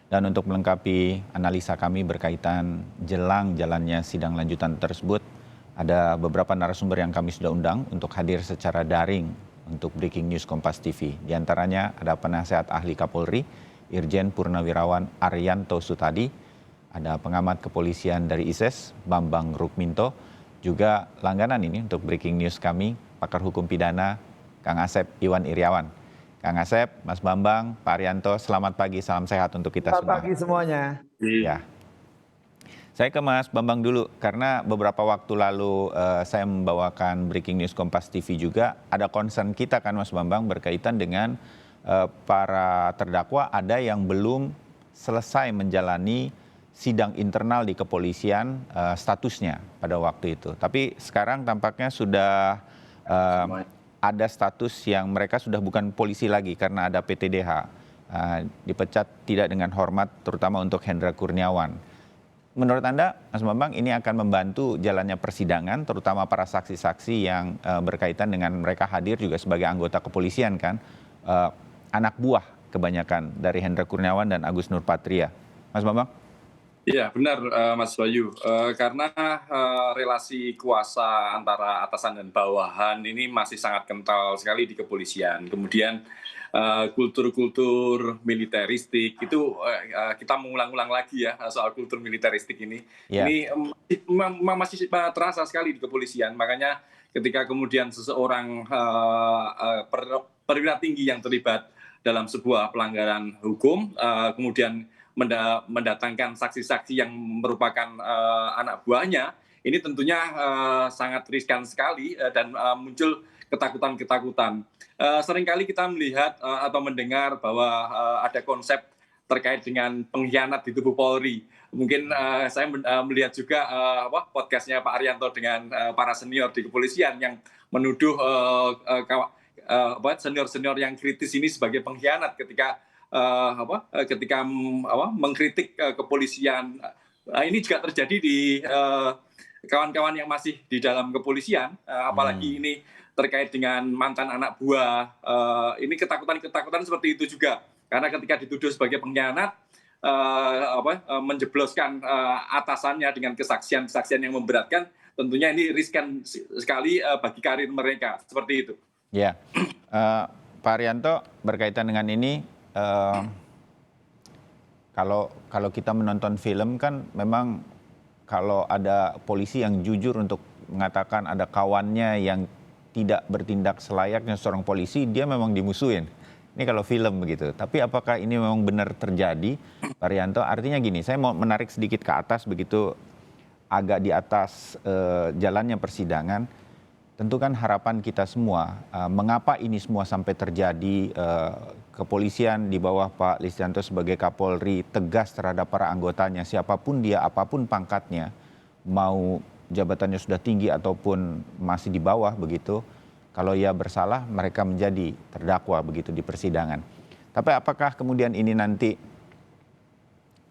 Dan untuk melengkapi analisa kami berkaitan jelang jalannya sidang lanjutan tersebut, ada beberapa narasumber yang kami sudah undang untuk hadir secara daring untuk Breaking News Kompas TV. Di antaranya ada penasehat ahli Kapolri, Irjen Purnawirawan Arianto Sutadi, ada pengamat kepolisian dari ISES, Bambang Rukminto, juga langganan ini untuk Breaking News kami, pakar hukum pidana, Kang Asep Iwan Iriawan. Kang Asep, Mas Bambang, Pak Arianto, selamat pagi, salam sehat untuk kita Selamat semua. pagi semuanya. Ya, saya ke Mas Bambang dulu, karena beberapa waktu lalu saya membawakan Breaking News Kompas TV juga, ada concern kita kan Mas Bambang berkaitan dengan para terdakwa ada yang belum selesai menjalani sidang internal di kepolisian statusnya pada waktu itu. Tapi sekarang tampaknya sudah ada status yang mereka sudah bukan polisi lagi karena ada PTDH. Dipecat tidak dengan hormat terutama untuk Hendra Kurniawan. Menurut Anda, Mas Bambang, ini akan membantu jalannya persidangan, terutama para saksi-saksi yang berkaitan dengan mereka hadir juga sebagai anggota kepolisian kan, anak buah kebanyakan dari Hendra Kurniawan dan Agus Nurpatria. Mas Bambang? Iya benar Mas Bayu, karena relasi kuasa antara atasan dan bawahan ini masih sangat kental sekali di kepolisian. Kemudian kultur-kultur militeristik itu kita mengulang-ulang lagi ya soal kultur militeristik ini. Ya. Ini masih terasa sekali di kepolisian. Makanya ketika kemudian seseorang perwira tinggi yang terlibat dalam sebuah pelanggaran hukum, kemudian mendatangkan saksi-saksi yang merupakan anak buahnya, ini tentunya sangat riskan sekali dan muncul ketakutan-ketakutan. Seringkali kita melihat atau mendengar bahwa ada konsep terkait dengan pengkhianat di tubuh Polri. Mungkin saya melihat juga podcastnya Pak Arianto dengan para senior di kepolisian yang menuduh senior-senior yang kritis ini sebagai pengkhianat ketika mengkritik kepolisian. Ini juga terjadi di kawan-kawan yang masih di dalam kepolisian, apalagi ini terkait dengan mantan anak buah. Ini ketakutan-ketakutan seperti itu juga, karena ketika dituduh sebagai pengkhianat, menjebloskan atasannya dengan kesaksian-kesaksian yang memberatkan, tentunya ini riskan sekali bagi karir mereka, seperti itu. Ya, Pak Arianto berkaitan dengan ini. Kalau kita menonton film kan memang kalau ada polisi yang jujur untuk mengatakan ada kawannya yang tidak bertindak selayaknya seorang polisi, dia memang dimusuhin. Ini kalau film begitu. Tapi apakah ini memang benar terjadi, Pak Arianto? Artinya gini, saya mau menarik sedikit ke atas begitu, agak di atas jalannya persidangan. Tentu kan harapan kita semua, mengapa ini semua sampai terjadi, kepolisian di bawah Pak Listianto sebagai Kapolri tegas terhadap para anggotanya, siapapun dia, apapun pangkatnya, mau jabatannya sudah tinggi ataupun masih di bawah begitu, kalau ia bersalah mereka menjadi terdakwa begitu di persidangan. Tapi apakah kemudian ini nanti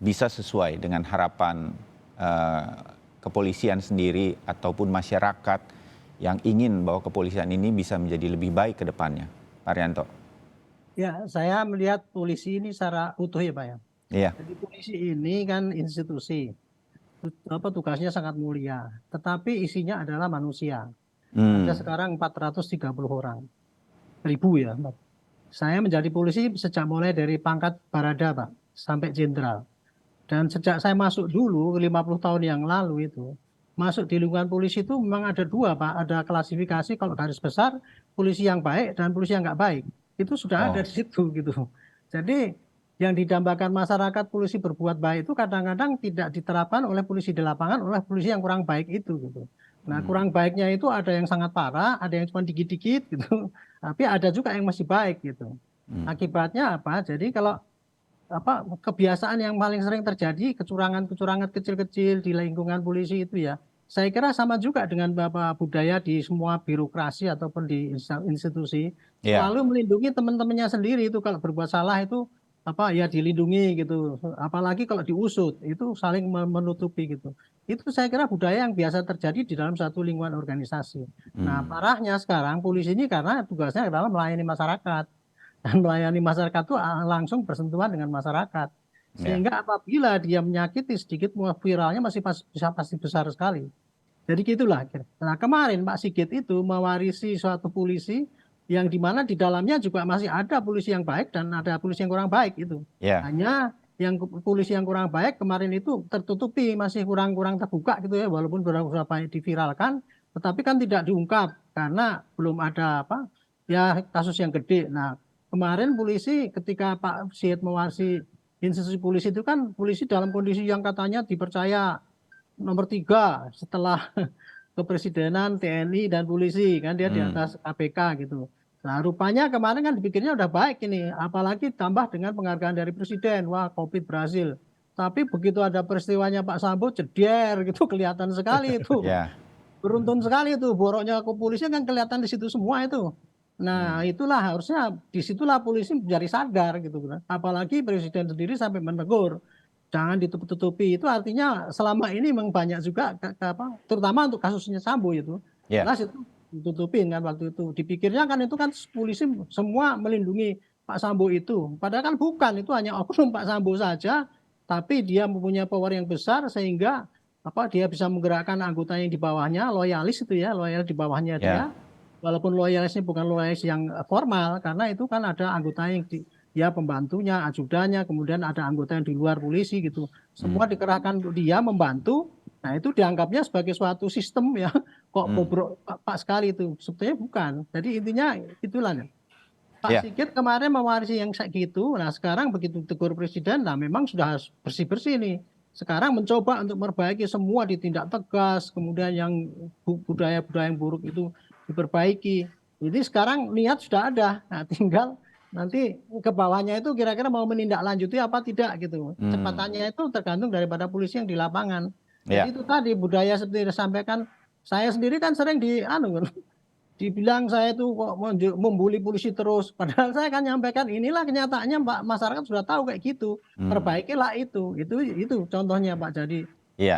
bisa sesuai dengan harapan kepolisian sendiri ataupun masyarakat yang ingin bahwa kepolisian ini bisa menjadi lebih baik ke depannya, Pak Arianto? Ya, saya melihat polisi ini secara utuh ya Pak ya. Iya. Jadi polisi ini kan institusi, tugasnya sangat mulia, tetapi isinya adalah manusia. Ada sekarang 430 orang, ribu ya. Saya menjadi polisi sejak mulai dari pangkat Barada Pak, sampai jenderal. Dan sejak saya masuk dulu 50 tahun yang lalu itu, masuk di lingkungan polisi itu memang ada dua Pak, ada klasifikasi kalau garis besar polisi yang baik dan polisi yang nggak baik. Itu sudah ada di situ gitu. Jadi yang didambakan masyarakat polisi berbuat baik itu kadang-kadang tidak diterapkan oleh polisi di lapangan, oleh polisi yang kurang baik itu gitu. Nah kurang baiknya itu ada yang sangat parah, ada yang cuma dikit-dikit gitu, tapi ada juga yang masih baik gitu. Akibatnya apa? Jadi kalau kebiasaan yang paling sering terjadi, kecurangan-kecurangan kecil-kecil di lingkungan polisi itu ya, saya kira sama juga dengan budaya di semua birokrasi ataupun di institusi, selalu melindungi teman-temannya sendiri. Itu kalau berbuat salah itu ya dilindungi gitu, apalagi kalau diusut itu saling menutupi gitu. Itu saya kira budaya yang biasa terjadi di dalam satu lingkungan organisasi. Nah parahnya sekarang polisi ini karena tugasnya adalah melayani masyarakat, dan melayani masyarakat itu langsung bersentuhan dengan masyarakat. Sehingga apabila dia menyakiti sedikit, viralnya bisa pasti besar sekali. Jadi gitulah. Nah kemarin Pak Sigit itu mewarisi suatu polisi yang dimana di dalamnya juga masih ada polisi yang baik dan ada polisi yang kurang baik itu. Hanya yang polisi yang kurang baik kemarin itu tertutupi, masih kurang terbuka gitu ya, walaupun beberapa banyak diviralkan, tetapi kan tidak diungkap karena belum ada kasus yang gede. Nah kemarin polisi ketika Pak Sigit mewarisi institusi polisi itu kan polisi dalam kondisi yang katanya dipercaya nomor 3 setelah kepresidenan, TNI dan polisi kan dia di atas KPK gitu. Nah rupanya kemarin kan dipikirnya udah baik ini, apalagi tambah dengan penghargaan dari presiden, wah COVID berhasil. Tapi begitu ada peristiwanya Pak Sambo jeder gitu, kelihatan sekali itu. Beruntun sekali itu, boroknya kepolisian kan kelihatan di situ semua itu. Nah itulah harusnya disitulah polisi menjadi sadar gitu. Apalagi presiden sendiri sampai menegur. Jangan ditutup-tutupi, itu artinya selama ini memang banyak juga terutama untuk kasusnya Sambo itu. Jelas itu ditutupin kan waktu itu. Dipikirnya kan itu kan polisi semua melindungi Pak Sambo itu. Padahal kan bukan, itu hanya oknum Pak Sambo saja, tapi dia mempunyai power yang besar sehingga dia bisa menggerakkan anggota yang di bawahnya, loyalis itu ya, loyal di bawahnya dia. Walaupun loyalisnya bukan loyalis yang formal, karena itu kan ada anggota yang pembantunya, ajudannya, kemudian ada anggota yang di luar polisi gitu. Semua dikerahkan untuk dia membantu. Nah itu dianggapnya sebagai suatu sistem ya. Kok bobrok Pak sekali itu. Sebetulnya bukan. Jadi intinya itulah. Pak Sigit kemarin mewarisi yang kayak gitu. Nah sekarang begitu tegur presiden, nah memang sudah harus bersih-bersih nih. Sekarang mencoba untuk memperbaiki semua, ditindak tegas. Kemudian yang budaya-budaya yang buruk itu diperbaiki. Jadi sekarang niat sudah ada. Nah tinggal nanti ke bawahnya itu kira-kira mau menindaklanjuti apa tidak gitu. Kecepatannya itu tergantung daripada polisi yang di lapangan. Jadi itu tadi budaya seperti yang disampaikan, saya sendiri kan sering dibilang saya itu kok membuli polisi terus. Padahal saya kan nyampaikan inilah kenyataannya Pak, masyarakat sudah tahu kayak gitu. Perbaikilah itu. Itu contohnya Pak. Jadi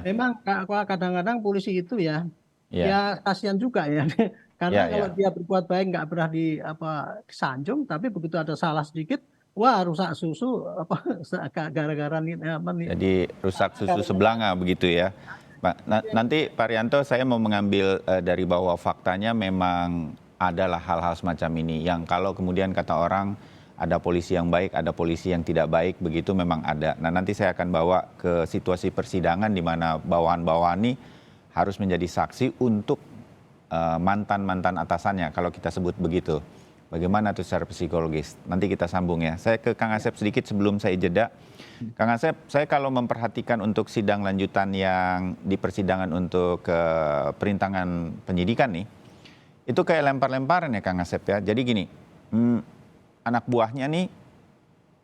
memang kadang-kadang polisi itu ya kasihan juga ya. Karena kalau dia berbuat baik nggak pernah disanjung, tapi begitu ada salah sedikit, wah rusak susu gara-gara jadi rusak susu sebelanga begitu ya. Pak, nanti Pak Rianto saya mau mengambil dari bahwa faktanya memang adalah hal-hal semacam ini yang kalau kemudian kata orang ada polisi yang baik, ada polisi yang tidak baik, begitu memang ada. Nah nanti saya akan bawa ke situasi persidangan di mana bawahan-bawahan ini harus menjadi saksi untuk mantan-mantan atasannya, kalau kita sebut begitu. Bagaimana tuh secara psikologis? Nanti kita sambung ya. Saya ke Kang Asep sedikit sebelum saya jeda. Kang Asep, saya kalau memperhatikan untuk sidang lanjutan yang di persidangan untuk perintangan penyidikan nih, itu kayak lempar-lemparan ya Kang Asep ya. Jadi gini, anak buahnya nih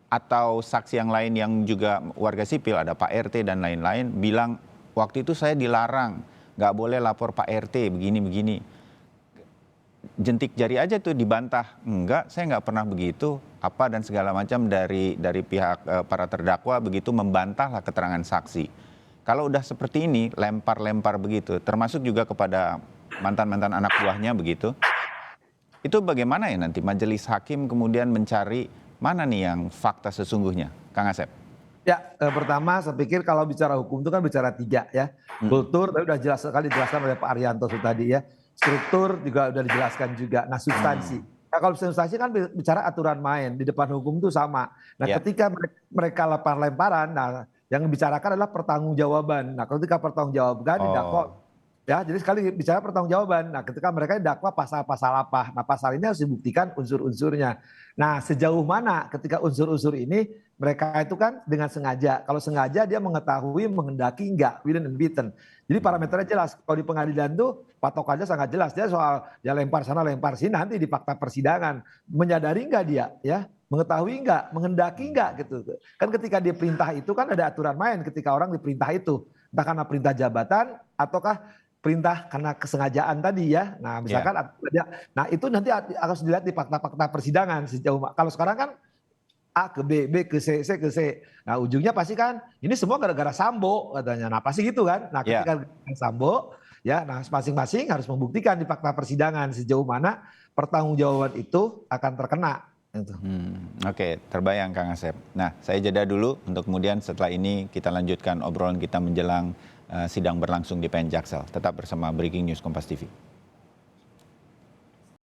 atau saksi yang lain yang juga warga sipil, ada Pak RT dan lain-lain, bilang waktu itu saya dilarang, nggak boleh lapor Pak RT begini-begini. Jentik jari aja tuh dibantah, enggak, saya nggak pernah begitu, apa dan segala macam dari pihak para terdakwa begitu membantahlah keterangan saksi. Kalau udah seperti ini, lempar-lempar begitu, termasuk juga kepada mantan-mantan anak buahnya begitu, itu bagaimana ya nanti majelis hakim kemudian mencari mana nih yang fakta sesungguhnya, Kang Asep? Ya, pertama saya pikir kalau bicara hukum itu kan bicara 3 ya. Kultur, tadi udah jelas sekali dijelaskan oleh Pak Arianto tadi ya. Struktur juga udah dijelaskan juga. Nah substansi. Nah kalau substansi kan bicara aturan main. Di depan hukum itu sama. Nah ketika mereka lempar-lemparan, nah yang dibicarakan adalah pertanggungjawaban. Nah ketika pertanggungjawaban didakwa. Ya, jadi sekali bicara pertanggungjawaban. Nah, ketika mereka didakwa pasal-pasal apa? Nah, pasal ini harus dibuktikan unsur-unsurnya. Nah, sejauh mana ketika unsur-unsur ini mereka itu kan dengan sengaja. Kalau sengaja dia mengetahui, menghendaki enggak, willing and beaten. Jadi parameternya jelas. Kalau di pengadilan tuh patokannya sangat jelas. Dia soal dia lempar sana, lempar sini, nanti di fakta persidangan. Menyadari enggak dia, ya? Mengetahui enggak, menghendaki enggak gitu. Kan ketika dia perintah itu kan ada aturan main ketika orang diperintah itu. Entah karena perintah jabatan ataukah perintah karena kesengajaan tadi ya. Nah misalkan nah itu nanti harus dilihat di fakta-fakta persidangan sejauh kalau sekarang kan A ke B, B ke C, C ke C. Nah ujungnya pasti kan ini semua gara-gara Sambo katanya. Nah pasti gitu kan. Nah ketika Sambo ya, nah masing-masing harus membuktikan di fakta persidangan sejauh mana pertanggungjawaban itu akan terkena. Itu. Oke, terbayang Kang Asep. Nah, saya jeda dulu untuk kemudian setelah ini kita lanjutkan obrolan kita menjelang sidang berlangsung di PN Jaksel. Tetap bersama Breaking News Kompas TV.